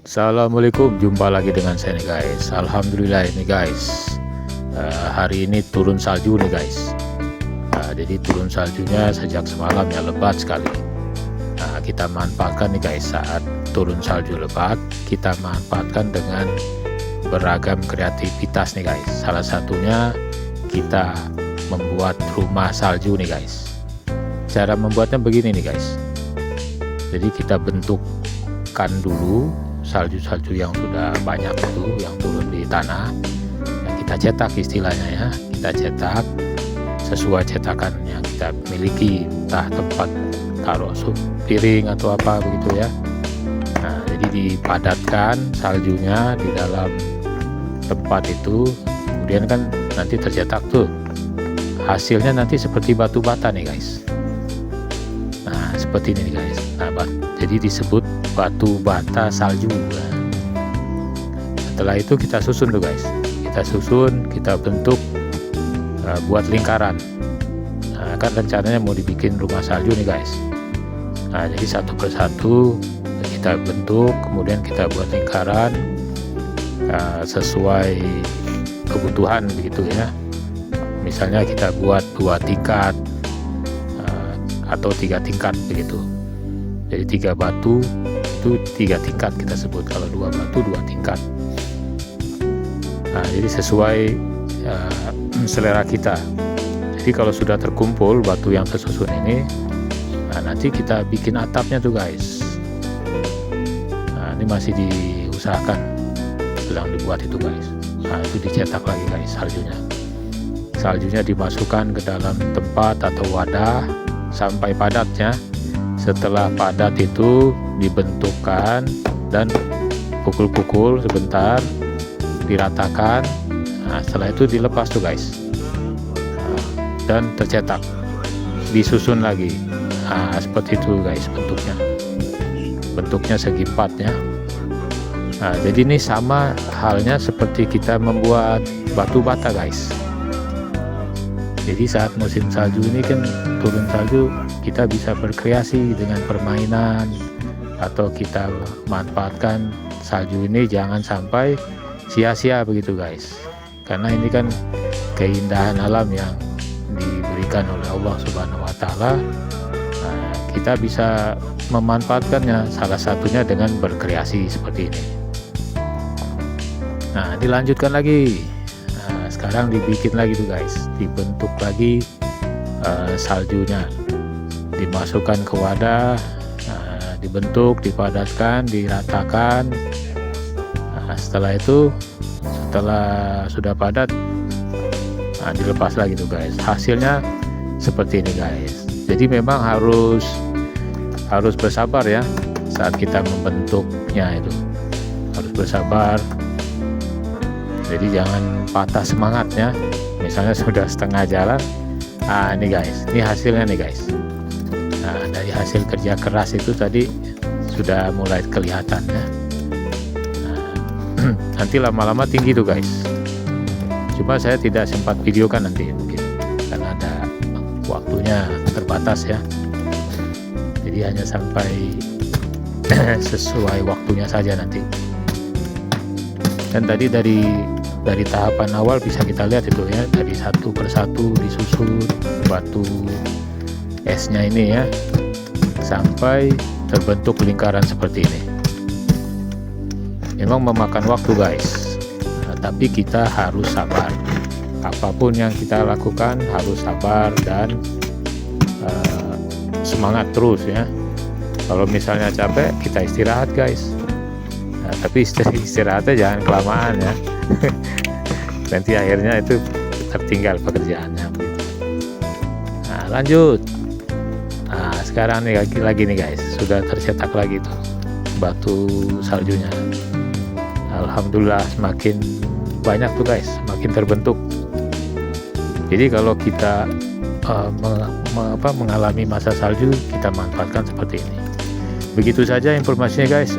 Assalamualaikum, jumpa lagi dengan saya nih guys. Alhamdulillah ini guys, hari ini turun salju nih guys. Jadi turun saljunya sejak semalam ya, lebat sekali. Kita manfaatkan nih guys, saat turun salju lebat kita manfaatkan dengan beragam kreativitas nih guys. Salah satunya kita membuat rumah salju nih guys. Cara membuatnya begini nih guys. Jadi kita bentukkan dulu salju-salju yang sudah banyak itu yang turun di tanah, kita cetak istilahnya ya, kita cetak sesuai cetakan yang kita miliki, entah tempat taruh piring atau apa begitu ya. Nah jadi dipadatkan saljunya di dalam tempat itu, kemudian kan nanti tercetak tuh hasilnya nanti seperti batu bata nih guys. Nah seperti ini nih guys. Nah jadi disebut batu bata salju. Setelah itu kita susun tuh guys, kita bentuk, buat lingkaran. Nah, kan rencananya mau dibikin rumah salju nih guys. Nah jadi satu persatu kita bentuk, kemudian kita buat lingkaran sesuai kebutuhan begitu ya. Misalnya kita buat 2 tingkat atau 3 tingkat begitu. Jadi 3 batu itu 3 tingkat kita sebut, kalau 2 batu 2 tingkat. Nah jadi sesuai selera kita. Jadi kalau sudah terkumpul batu yang tersusun ini, nah nanti kita bikin atapnya tuh guys. Nah ini masih diusahakan, sedang dibuat itu guys. Nah itu dicetak lagi guys saljunya dimasukkan ke dalam tempat atau wadah sampai padatnya. Setelah padat itu dibentukkan dan pukul-pukul sebentar, diratakan. Nah setelah itu dilepas tuh guys, dan tercetak, disusun lagi. Nah seperti itu guys bentuknya segi 4 ya. Nah jadi ini sama halnya seperti kita membuat batu bata guys. Jadi saat musim salju ini kan turun salju, kita bisa berkreasi dengan permainan, atau kita manfaatkan salju ini jangan sampai sia-sia begitu guys. Karena ini kan keindahan alam yang diberikan oleh Allah Subhanahu wa Ta'ala. Nah, kita bisa memanfaatkannya, salah satunya dengan berkreasi seperti ini. Nah dilanjutkan lagi. Sekarang dibikin lagi tuh guys, dibentuk lagi saljunya, dimasukkan ke wadah, dibentuk, dipadatkan, diratakan. Nah, setelah itu, setelah sudah padat, dilepas lagi tuh guys. Hasilnya seperti ini guys. Jadi memang harus bersabar ya saat kita membentuknya, itu harus bersabar. Jadi jangan patah semangatnya. Misalnya sudah setengah jalan, ini guys, ini hasilnya nih guys. Nah dari hasil kerja keras itu tadi sudah mulai kelihatan ya. Nanti lama-lama tinggi tuh guys. Cuma saya tidak sempat videokan nanti mungkin karena ada waktunya terbatas ya. Jadi hanya sampai sesuai waktunya saja nanti. Dan tadi dari tahapan awal bisa kita lihat itu ya, dari satu persatu disusun batu esnya ini ya, sampai terbentuk lingkaran seperti ini. Memang memakan waktu guys, tapi kita harus sabar. Apapun yang kita lakukan harus sabar dan semangat terus ya. Kalau misalnya capek, kita istirahat guys. Tapi istirahatnya jangan kelamaan ya. Nanti akhirnya itu tertinggal pekerjaannya. Nah lanjut. Nah sekarang nih lagi nih guys, sudah tercetak lagi tuh batu saljunya. Alhamdulillah semakin banyak tuh guys, semakin terbentuk. Jadi kalau kita mengalami masa salju, kita manfaatkan seperti ini. Begitu saja informasinya guys.